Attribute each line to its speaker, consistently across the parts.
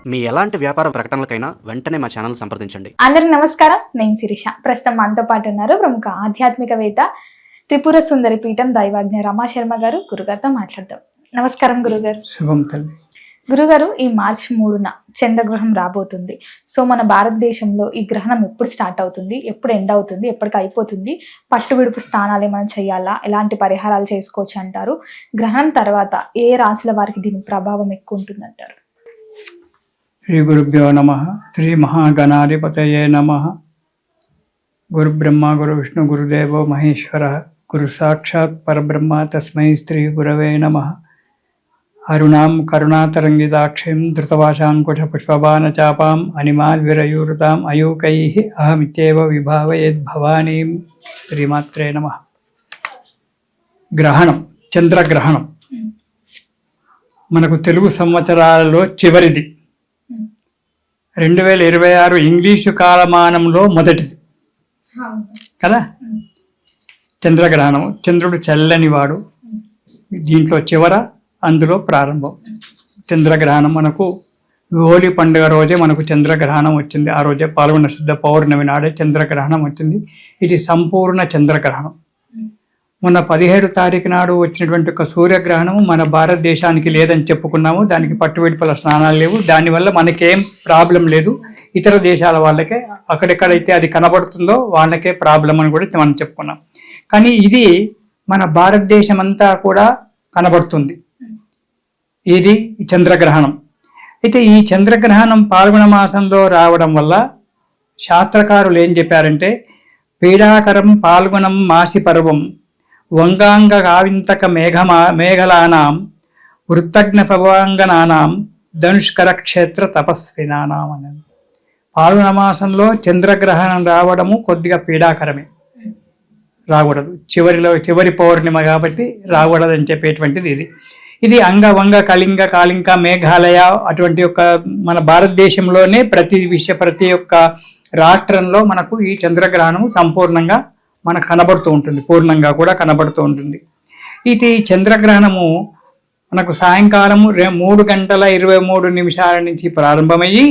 Speaker 1: మీ ఎలాంటి వ్యాపార ప్రకటనలకైనా వెంటనే మా ఛానల్ సంప్రదించండి.
Speaker 2: అందరికి నమస్కారం, నేను శిరీష. ప్రస్తుతం మనతో పాటు ఉన్నారు ప్రముఖ ఆధ్యాత్మికవేత్త, త్రిపుర సుందరి పీఠం దైవాజ్ఞ రమా శర్మ గారు. గురుగారితో మాట్లాడదాం. నమస్కారం గురుగారు.
Speaker 3: శుభం తల్లి.
Speaker 2: గురుగారు, ఈ మార్చి 3న చంద్రగ్రహణం రాబోతుంది. సో మన భారతదేశంలో ఈ గ్రహణం ఎప్పుడు స్టార్ట్ అవుతుంది, ఎప్పుడు ఎండ్ అవుతుంది, ఎప్పటికి అయిపోతుంది, పట్టు విడుపు స్నానాలు ఏమైనా చేయాలా, ఎలాంటి పరిహారాలు చేసుకోవచ్చు అంటారు? గ్రహణం తర్వాత ఏ రాశుల వారికి దీని ప్రభావం ఎక్కువ ఉంటుంది అంటారు?
Speaker 3: శ్రీ గురుభ్యో నమ. శ్రీ మహాగణాధిపతయే నమ. గురు బ్రహ్మ గురు విష్ణు గురుదేవో మహేశ్వర, గురు సాక్షాత్ పరబ్రహ్మ తస్మై శ్రీ గురవే నమ. అరుణాం కరుణాతరంగితాక్షిం ధృతవాశాంకుశ పుష్పబాణ చాపాం అనిమాల్విరయూరుతాం అయూకై అహమిత్యేవ విభావయేద్భవానీం. శ్రీమాత్రే నమ. గ్రహణం, చంద్రగ్రహణం మనకు తెలుగు సంవత్సరాలలో చివరిది. 2026 ఇంగ్లీషు కాలమానంలో మొదటిది కదా చంద్రగ్రహణం. చంద్రుడు చల్లనివాడు, దీంట్లో చివర, అందులో ప్రారంభం. చంద్రగ్రహణం మనకు హోలీ పండుగ రోజే మనకు చంద్రగ్రహణం వచ్చింది. ఆ రోజే పాల్గొన్న శుద్ధ పౌర్ణమి నాడే చంద్రగ్రహణం వచ్చింది. ఇది సంపూర్ణ చంద్రగ్రహణం. మొన్న 17 తారీఖు నాడు వచ్చినటువంటి ఒక సూర్యగ్రహణము మన భారతదేశానికి లేదని చెప్పుకున్నాము. దానికి పట్టువిడుపుల స్నానాలు లేవు, దానివల్ల మనకేం ప్రాబ్లం లేదు. ఇతర దేశాల వాళ్ళకే, అక్కడెక్కడైతే అది కనబడుతుందో వాళ్ళకే ప్రాబ్లం అని కూడా మనం చెప్పుకున్నాం. కానీ ఇది మన భారతదేశం అంతా కూడా కనబడుతుంది, ఇది చంద్రగ్రహణం. అయితే ఈ చంద్రగ్రహణం పాల్గొన మాసంలో రావడం వల్ల శాస్త్రకారులు ఏం చెప్పారంటే, పీడాకరం పాల్గొనం మాసి పర్వం వంగాంగ కావింతక మేఘలానాం వృత్తగ్న పవాంగనానాం ధనుష్కర క్షేత్ర తపస్వినానాం అని. పాల్గొన మాసంలో చంద్రగ్రహణం రావడము కొద్దిగా పీడాకరమే, రాకూడదు. చివరి పౌర్ణిమ కాబట్టి రాకూడదని చెప్పేటువంటిది ఇది. ఇది అంగ వంగ కళింగ కాళింక మేఘాలయ అటువంటి యొక్క మన భారతదేశంలోనే ప్రతి ఒక్క రాష్ట్రంలో మనకు ఈ చంద్రగ్రహణము సంపూర్ణంగా మనకు కనబడుతూ ఉంటుంది, పూర్ణంగా కూడా కనబడుతూ ఉంటుంది. ఇది చంద్రగ్రహణము మనకు సాయంకాలము 3:23 నుంచి ప్రారంభమయ్యి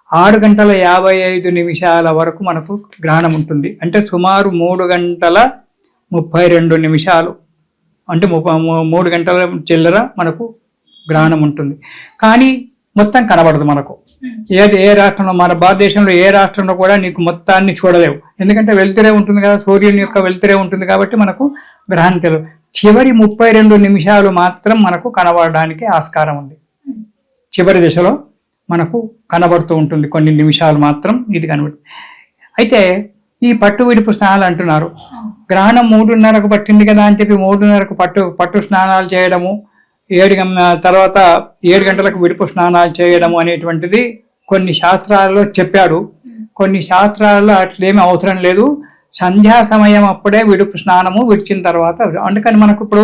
Speaker 3: 6:55 వరకు మనకు గ్రహణం ఉంటుంది. అంటే సుమారు 3:32 అంటే 3 గంటల చిల్లర మనకు గ్రహణం ఉంటుంది. కానీ మొత్తం కనబడదు మనకు. ఏ రాష్ట్రంలో, మన భారతదేశంలో ఏ రాష్ట్రంలో కూడా నీకు మొత్తాన్ని చూడలేవు. ఎందుకంటే వెలుతురే ఉంటుంది కదా, సూర్యుని యొక్క వెలుతురే ఉంటుంది కాబట్టి మనకు గ్రహణం తెలియదు. చివరి 32 నిమిషాలు మాత్రం మనకు కనబడడానికి ఆస్కారం ఉంది. చివరి దశలో మనకు కనబడుతూ ఉంటుంది, కొన్ని నిమిషాలు మాత్రం ఇది కనబడుతుంది. అయితే ఈ పట్టు విడుపు స్నానాలు అంటున్నారు. గ్రహణం 3:30కు పట్టింది కదా అని చెప్పి 3:30కు పట్టు స్నానాలు చేయడము, 7 గంటలకు విడుపు స్నానాలు చేయడము అనేటువంటిది కొన్ని శాస్త్రాలలో చెప్పాడు. కొన్ని శాస్త్రాలలో అట్లేమీ అవసరం లేదు. సంధ్యా సమయం అప్పుడే విడుపు స్నానము విడిచిన తర్వాత. అందుకని మనకు ఇప్పుడు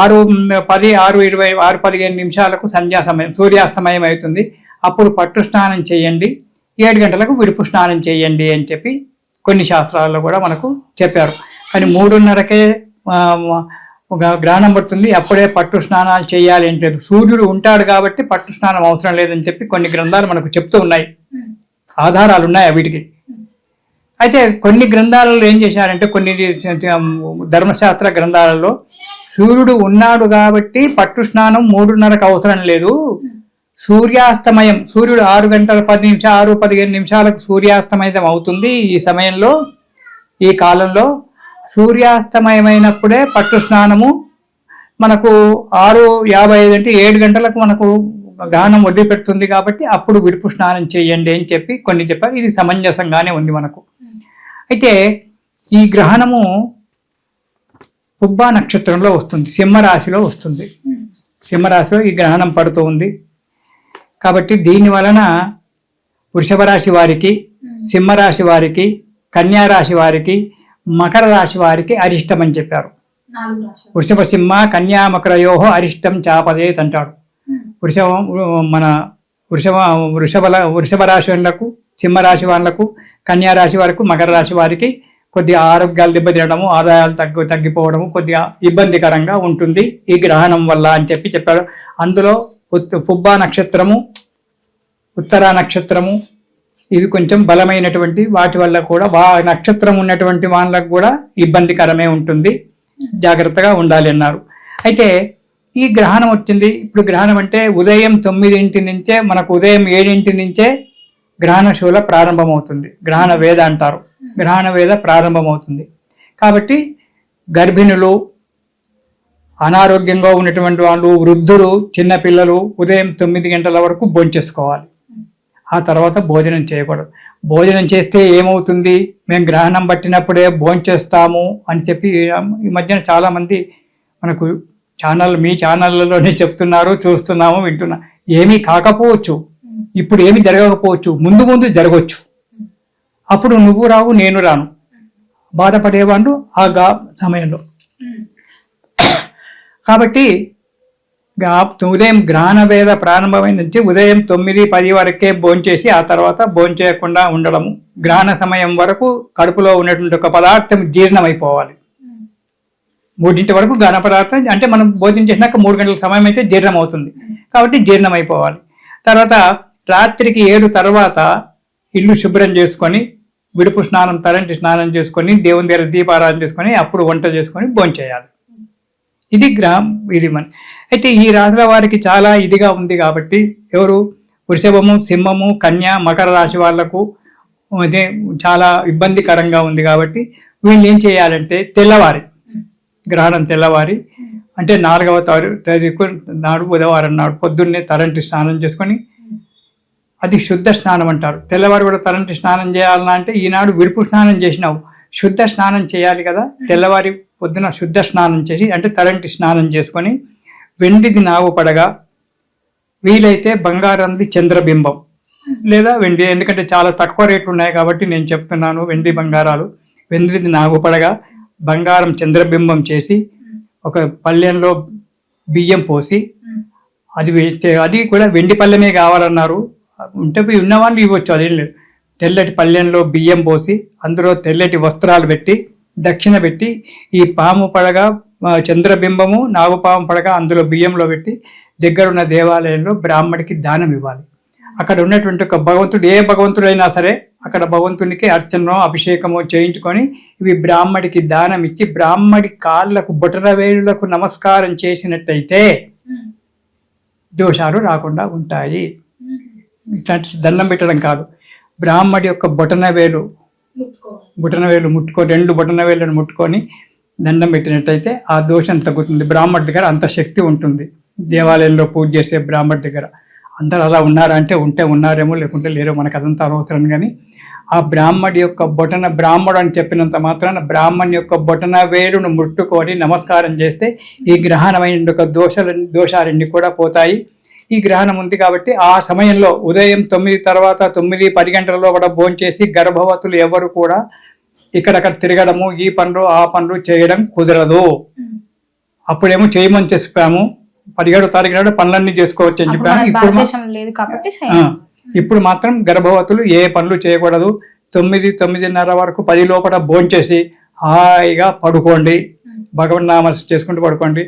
Speaker 3: 6:10, 6:20, 6:15 నిమిషాలకు సంధ్యా సమయం, సూర్యాస్తమయం అవుతుంది. అప్పుడు పట్టు స్నానం చేయండి, 7 గంటలకు విడుపు స్నానం చేయండి అని చెప్పి కొన్ని శాస్త్రాలలో కూడా మనకు చెప్పారు. కానీ 3:30కే గ్రహణం పడుతుంది, అప్పుడే పట్టు స్నానాలు చేయాలి అని లేదు. సూర్యుడు ఉంటాడు కాబట్టి పట్టు స్నానం అవసరం లేదని చెప్పి కొన్ని గ్రంథాలు మనకు చెప్తూ ఉన్నాయి, ఆధారాలు ఉన్నాయి వీటికి. అయితే కొన్ని గ్రంథాలలో ఏం చేశారంటే, కొన్ని ధర్మశాస్త్ర గ్రంథాలలో సూర్యుడు ఉన్నాడు కాబట్టి పట్టు స్నానం 3:30కు అవసరం లేదు. సూర్యాస్తమయం, సూర్యుడు 6:15 సూర్యాస్తమయం అవుతుంది. ఈ సమయంలో, ఈ కాలంలో సూర్యాస్తమయమైనప్పుడే పట్టు స్నానము మనకు 6:55 అంటే 7 గంటలకు మనకు గ్రహణం ఒడ్డి పెడుతుంది కాబట్టి అప్పుడు విడుపు స్నానం చేయండి అని చెప్పి కొన్ని చెప్పారు. ఇది సమంజసంగానే ఉంది మనకు. అయితే ఈ గ్రహణము పుబ్బా నక్షత్రంలో వస్తుంది, సింహరాశిలో వస్తుంది. సింహరాశిలో ఈ గ్రహణం పడుతూ ఉంది కాబట్టి దీని వలన వృషభ రాశి వారికి, సింహరాశి వారికి, కన్యారాశి వారికి, మకర రాశి వారికి అరిష్టం అని చెప్పారు. వృషభ సింహ కన్యా మకరయోహో అరిష్టం చాపదేత్ అంటాడు. వృషభ రాశి వాళ్ళకు, సింహరాశి వాళ్ళకు, కన్యారాశి వారికి, మకర రాశి వారికి కొద్దిగా ఆరోగ్యాలు దెబ్బతినడము, ఆదాయాలు తగ్గిపోవడము కొద్దిగా ఇబ్బందికరంగా ఉంటుంది ఈ గ్రహణం వల్ల అని చెప్పాడు. అందులో పుబ్బా నక్షత్రము ఉత్తరా నక్షత్రము, ఇవి కొంచెం బలమైనటువంటి వాటి వల్ల కూడా నక్షత్రం ఉన్నటువంటి వాళ్ళకు కూడా ఇబ్బందికరమే ఉంటుంది, జాగ్రత్తగా ఉండాలి అన్నారు. అయితే ఈ గ్రహణం వచ్చింది. ఇప్పుడు గ్రహణం అంటే ఉదయం 9 నుంచే మనకు ఉదయం 7 నుంచే గ్రహణ శూల ప్రారంభమవుతుంది. గ్రహణ వేద అంటారు. గ్రహణ వేద ప్రారంభమవుతుంది. కాబట్టి గర్భిణులు, అనారోగ్యంగా ఉన్నటువంటి వాళ్ళు, వృద్ధులు, చిన్నపిల్లలు ఉదయం 9 గంటల వరకు భోంచేసుకోవాలి. ఆ తర్వాత భోజనం చేయకూడదు. భోజనం చేస్తే ఏమవుతుంది, మేము గ్రహణం పట్టినప్పుడే భోంచేస్తాము అని చెప్పి ఈ మధ్యన చాలామంది మనకు మీ ఛానళ్ళలోనే చెప్తున్నారు, చూస్తున్నాము, వింటున్నా. ఏమీ కాకపోవచ్చు, ఇప్పుడు ఏమి జరగకపోవచ్చు, ముందు ముందు జరగవచ్చు. అప్పుడు నువ్వు రావు, నేను రాను, బాధపడేవాళ్ళు ఆ సమయంలో. కాబట్టి ఉదయం గ్రహణ వేద ప్రారంభమైన నుంచి ఉదయం 9-10 వరకే భోంచేసి ఆ తర్వాత భోంచేయకుండా ఉండడము. గ్రహణ సమయం వరకు కడుపులో ఉన్నటువంటి ఒక పదార్థం జీర్ణమైపోవాలి. 3 వరకు గ్రహణ పదార్థం అంటే మనం భోజనం చేసినాక 3 గంటల సమయం అయితే జీర్ణం అవుతుంది. కాబట్టి జీర్ణమైపోవాలి. తర్వాత రాత్రికి 7 తర్వాత ఇల్లు శుభ్రం చేసుకొని, విడుపు స్నానం, తరంటి స్నానం చేసుకొని, దేవుని దగ్గర దీపారాధన చేసుకొని, అప్పుడు వంట చేసుకొని భోంచేయాలి. ఇది ఇది మన. అయితే ఈ రాశుల వారికి చాలా ఇదిగా ఉంది కాబట్టి, ఎవరు వృషభము, సింహము, కన్య, మకర రాశి వాళ్లకు అదే చాలా ఇబ్బందికరంగా ఉంది. కాబట్టి వీళ్ళు ఏం చేయాలంటే తెల్లవారి, గ్రహణం తెల్లవారి అంటే 4వ తారీఖు నాడు బుధవారం నాడు పొద్దున్నే తరంటి స్నానం చేసుకొని, అది శుద్ధ స్నానం అంటారు. తెల్లవారు కూడా తరంటి స్నానం చేయాలన్నా అంటే ఈనాడు విడుపు స్నానం చేసినావు, శుద్ధ స్నానం చేయాలి కదా. తెల్లవారి పొద్దున శుద్ధ స్నానం చేసి అంటే తరంటి స్నానం చేసుకొని, వెండిది నాగు పడగా, వీలైతే బంగారంది చంద్రబింబం లేదా వెండి, ఎందుకంటే చాలా తక్కువ రేట్లు ఉన్నాయి కాబట్టి నేను చెప్తున్నాను, వెండి బంగారాలు. వెండిది నాగు పడగా బంగారం చంద్రబింబం చేసి ఒక పళ్ళెంలో బియ్యం పోసి, అది కూడా వెండి పళ్ళెమే కావాలన్నారు, ఉంటే ఉన్నవాళ్ళు ఇవ్వచ్చు, అదేం లేదు. తెల్లటి పళ్ళెంలో బియ్యం పోసి అందులో తెల్లటి వస్త్రాలు పెట్టి దక్షిణ పెట్టి, ఈ పాము పడగా చంద్రబింబము, నాగుపాము పడగా అందులో బియ్యంలో పెట్టి దగ్గరున్న దేవాలయంలో బ్రాహ్మడికి దానం ఇవ్వాలి. అక్కడ ఉన్నటువంటి ఒక భగవంతుడు, ఏ భగవంతుడైనా సరే, అక్కడ భగవంతునికి అర్చనో అభిషేకమో చేయించుకొని ఇవి బ్రాహ్మడికి దానం ఇచ్చి, బ్రాహ్మడి కాళ్ళకు బొటనవేలులకు నమస్కారం చేసినట్టయితే దోషాలు రాకుండా ఉంటాయి. ఇట్లాంటి దండం పెట్టడం కాదు, బ్రాహ్మడి యొక్క బొటనవేలు ముట్టుకొని, 2 బొటనవేలను ముట్టుకొని దండం పెట్టినట్టయితే ఆ దోషం తగ్గుతుంది. బ్రాహ్మడి దగ్గర అంత శక్తి ఉంటుంది. దేవాలయంలో పూజ చేసే బ్రాహ్మడి దగ్గర అందరూ అలా ఉన్నారా అంటే ఉంటే ఉన్నారేమో, లేకుంటే లేరో, మనకు అదంతా అనవసరం. కానీ ఆ బ్రాహ్మడి యొక్క బ్రాహ్మడు అని చెప్పినంత మాత్రాన బ్రాహ్మణి యొక్క బొటన వేలును ముట్టుకొని నమస్కారం చేస్తే ఈ గ్రహణమైన యొక్క దోషాలన్నీ కూడా పోతాయి. ఈ గ్రహణం ఉంది కాబట్టి ఆ సమయంలో ఉదయం 9 తర్వాత 9-10 గంటలలో కూడా భోంచేసి గర్భవతులు ఎవరు కూడా ఇక్కడక్కడ తిరగడము, ఈ పనులు ఆ పనులు చేయడం కుదరదు. అప్పుడేమో చేయమని చెప్పాము, 17వ తారీఖు నాడు పనులన్నీ చేసుకోవచ్చు అని చెప్పాము. ఇప్పుడు మాత్రం గర్భవతులు ఏ పనులు చేయకూడదు. 9-9:30 వరకు 10 లోపల భోంచేసి హాయిగా పడుకోండి, భగవన్నామం చేసుకుంటూ పడుకోండి.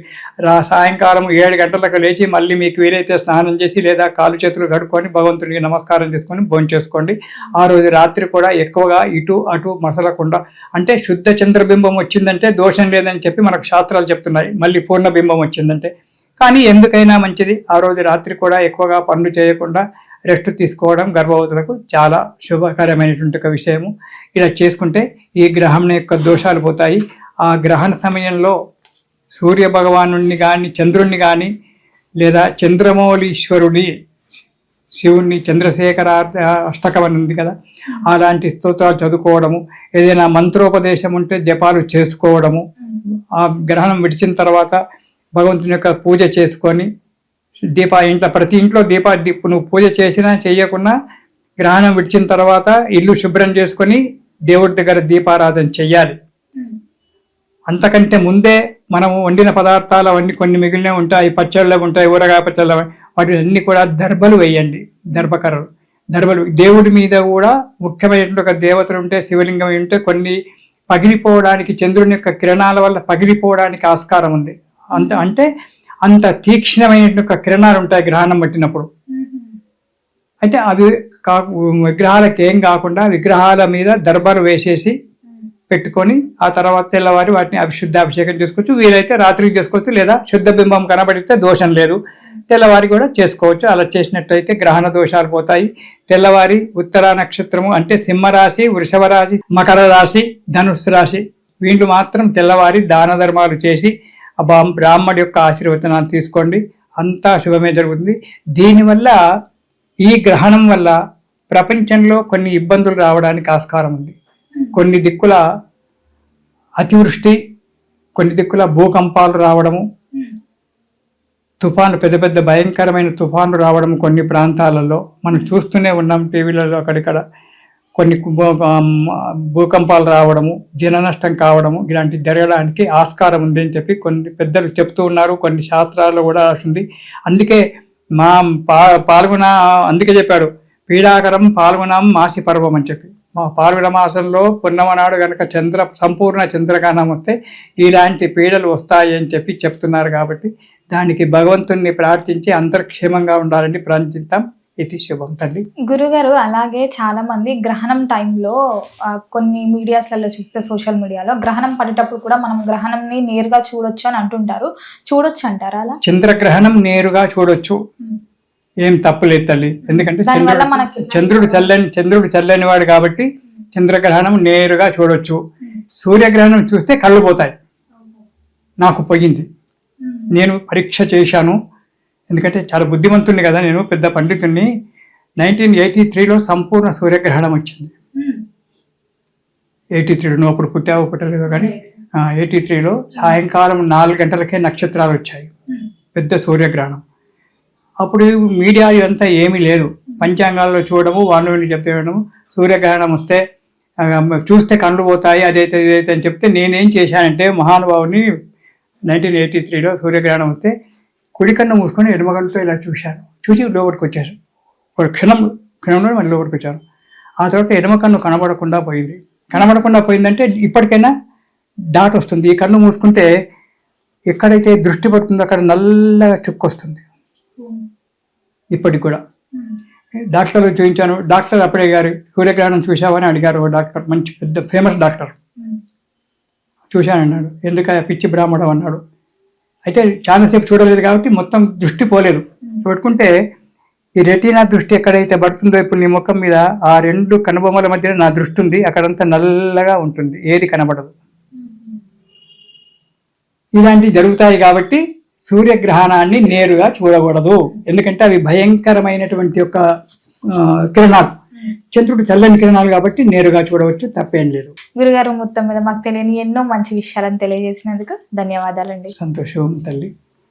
Speaker 3: సాయంకాలం 7 గంటలకు లేచి మళ్ళీ మీకు వీలైతే స్నానం చేసి లేదా కాలు చేతులు కడుక్కొని భగవంతుడికి నమస్కారం చేసుకొని భోంచేసుకోండి. ఆ రోజు రాత్రి కూడా ఎక్కువగా ఇటు అటు మసలకుండా, అంటే శుద్ధ చంద్రబింబం వచ్చిందంటే దోషం లేదని చెప్పి మనకు శాస్త్రాలు చెప్తున్నాయి. మళ్ళీ పూర్ణబింబం వచ్చిందంటే, కానీ ఎందుకైనా మంచిది ఆ రోజు రాత్రి కూడా ఎక్కువగా పనులు చేయకుండా రెస్ట్ తీసుకోవడం గర్భవతులకు చాలా శుభకరమైనటువంటి ఒక విషయము. ఇలా చేసుకుంటే ఈ గ్రహం యొక్క దోషాలు పోతాయి. ఆ గ్రహణ సమయంలో సూర్య భగవానుడిని కానీ, చంద్రుణ్ణి కానీ, లేదా చంద్రమౌళీశ్వరుడి, శివుణ్ణి చంద్రశేఖర అష్టకం అని ఉంది కదా, అలాంటి స్తోత్రాలు చదువుకోవడము, ఏదైనా మంత్రోపదేశం ఉంటే జపాలు చేసుకోవడము. ఆ గ్రహణం విడిచిన తర్వాత భగవంతుని యొక్క పూజ చేసుకొని ఇంట్లో ప్రతి ఇంట్లో నువ్వు పూజ చేసినా చేయకున్నా గ్రహణం విడిచిన తర్వాత ఇల్లు శుభ్రం చేసుకొని దేవుడి దగ్గర దీపారాధన చెయ్యాలి. అంతకంటే ముందే మనము వండిన పదార్థాలు అవన్నీ కొన్ని మిగిలినే ఉంటాయి, పచ్చళ్ళు ఉంటాయి, ఊరగాయ పచ్చళ్ళు, వాటిని అన్ని కూడా దర్భలు వేయండి. దర్భలు దేవుడి మీద కూడా ముఖ్యమైనటువంటి ఒక దేవతలు ఉంటే, శివలింగం ఉంటే కొన్ని పగిలిపోవడానికి, చంద్రుని యొక్క కిరణాల వల్ల పగిలిపోవడానికి ఆస్కారం ఉంది. అంటే అంత తీక్ష్ణమైనటువంటి కిరణాలు ఉంటాయి గ్రహణం పట్టినప్పుడు. అయితే అవి విగ్రహాలకు ఏం కాకుండా విగ్రహాల మీద దర్బారు వేసేసి పెట్టుకొని ఆ తర్వాత తెల్లవారి వాటిని అభిషేకం చేసుకోవచ్చు. వీలైతే రాత్రికి చేసుకోవచ్చు, లేదా శుద్ధ బింబం కనబడితే దోషం లేదు, తెల్లవారి కూడా చేసుకోవచ్చు. అలా చేసినట్టయితే గ్రహణ దోషాలు పోతాయి. తెల్లవారి ఉత్తర నక్షత్రము అంటే సింహరాశి, వృషభ రాశి, మకర రాశి, ధనుస్సు రాశి వీళ్ళు మాత్రం తెల్లవారి దాన ధర్మాలు చేసి ఆ బ్రాహ్మడి యొక్క ఆశీర్వచనాలు తీసుకోండి, అంతా శుభమే జరుగుతుంది. దీనివల్ల ఈ గ్రహణం వల్ల ప్రపంచంలో కొన్ని ఇబ్బందులు రావడానికి ఆస్కారం ఉంది. కొన్ని దిక్కుల అతివృష్టి, కొన్ని దిక్కుల భూకంపాలు రావడము, తుఫాను పెద్ద పెద్ద భయంకరమైన తుఫాన్లు రావడం కొన్ని ప్రాంతాలలో మనం చూస్తూనే ఉన్నాం. టీవీలలో అక్కడిక్కడ కొన్ని భూకంపాలు రావడము, జన నష్టం కావడము ఇలాంటి జరగడానికి ఆస్కారం ఉంది అని చెప్పి కొన్ని పెద్దలు చెప్తూ ఉన్నారు. కొన్ని శాస్త్రాల్లో కూడా రాసింది. అందుకే మా పాల్గొన అందుకే చెప్పాడు పీడాకరం పాల్గొనం మాసి పర్వం అని చెప్పి. మా పాల్గొన మాసంలో పున్నమ నాడు కనుక సంపూర్ణ చంద్రగ్రహణం వస్తే ఇలాంటి పీడలు వస్తాయి అని చెప్పి చెప్తున్నారు. కాబట్టి దానికి భగవంతుణ్ణి ప్రార్థించి అంతర్క్షేమంగా ఉండాలని ప్రార్థిస్తాం. ఇది శుభం తల్లి.
Speaker 2: గురుగారు, అలాగే చాలా మంది గ్రహణం టైంలో కొన్ని మీడియాస్లలో చూస్తే, సోషల్ మీడియాలో గ్రహణం పడేటప్పుడు కూడా మనం గ్రహణంని నేరుగా చూడొచ్చు అని అంటుంటారు. చూడొచ్చు అంటారా? అలా
Speaker 3: చంద్రగ్రహణం నేరుగా చూడొచ్చు, ఏం తప్పులేదు తల్లి. ఎందుకంటే చంద్రుడు చల్లని వాడు కాబట్టి చంద్రగ్రహణం నేరుగా చూడొచ్చు. సూర్యగ్రహణం చూస్తే కళ్ళు పోతాయి. నాకు పోయింది, నేను పరీక్ష చేశాను. ఎందుకంటే చాలా బుద్ధిమంతుణ్ణి కదా, నేను పెద్ద పండితుణ్ణి. 1983లో సంపూర్ణ సూర్యగ్రహణం వచ్చింది. 83 నువ్వు అప్పుడు పుట్టలేదో కానీ 83లో సాయంకాలం 4 గంటలకే నక్షత్రాలు వచ్చాయి, పెద్ద సూర్యగ్రహణం. అప్పుడు మీడియా ఇదంతా ఏమీ లేదు. పంచాంగాల్లో చూడము, వాళ్ళు చెప్తే వినము. సూర్యగ్రహణం వస్తే చూస్తే కళ్ళు పోతాయి, అదైతే ఇదైతే అని చెప్తే నేనేం చేశానంటే మహానుభావుని 1983లో సూర్యగ్రహణం వస్తే కుడి కన్ను మూసుకొని ఎడమగంతో ఇలా చూశాను. చూసి లోపలికి వచ్చాను. ఒక క్షణంలో మళ్ళీ లోపలికి వచ్చాను. ఆ తర్వాత ఎడమ కన్ను కనబడకుండా పోయింది. కనబడకుండా పోయిందంటే ఇప్పటికైనా డాట్ వస్తుంది. ఈ కన్ను మూసుకుంటే ఎక్కడైతే దృష్టి పడుతుందో అక్కడ నల్లగా చుక్కు వస్తుంది. ఇప్పటికి కూడా డాక్టర్లు చూపించాను. డాక్టర్ అప్పుడే గారు సూర్యగ్రహణం చూసావని అడిగారు. డాక్టర్ మంచి పెద్ద ఫేమస్ డాక్టర్. చూశానన్నాడు. ఎందుక పిచ్చి బ్రాహ్మణం అన్నాడు. అయితే చాలాసేపు చూడలేదు కాబట్టి మొత్తం దృష్టి పోలేదు. పెట్టుకుంటే ఈ రెటీనా దృష్టి ఎక్కడైతే పడుతుందో ఇప్పుడు నీ ముఖం మీద ఆ 2 కనుబొమ్మల మధ్య నా దృష్టి ఉంది. అక్కడంతా నల్లగా ఉంటుంది, ఏది కనబడదు. ఇలాంటివి జరుగుతాయి కాబట్టి సూర్యగ్రహణాన్ని నేరుగా చూడకూడదు. ఎందుకంటే అవి భయంకరమైనటువంటి యొక్క కిరణాలు. చంద్రుడు చల్లని కిరణాలు కాబట్టి నేరుగా చూడవచ్చు, తప్పేం లేదు.
Speaker 2: గురుగారు, మొత్తం మీద మాకు తెలియని ఎన్నో మంచి విషయాలను తెలియజేసినందుకు ధన్యవాదాలండి.
Speaker 3: సంతోషం తల్లి.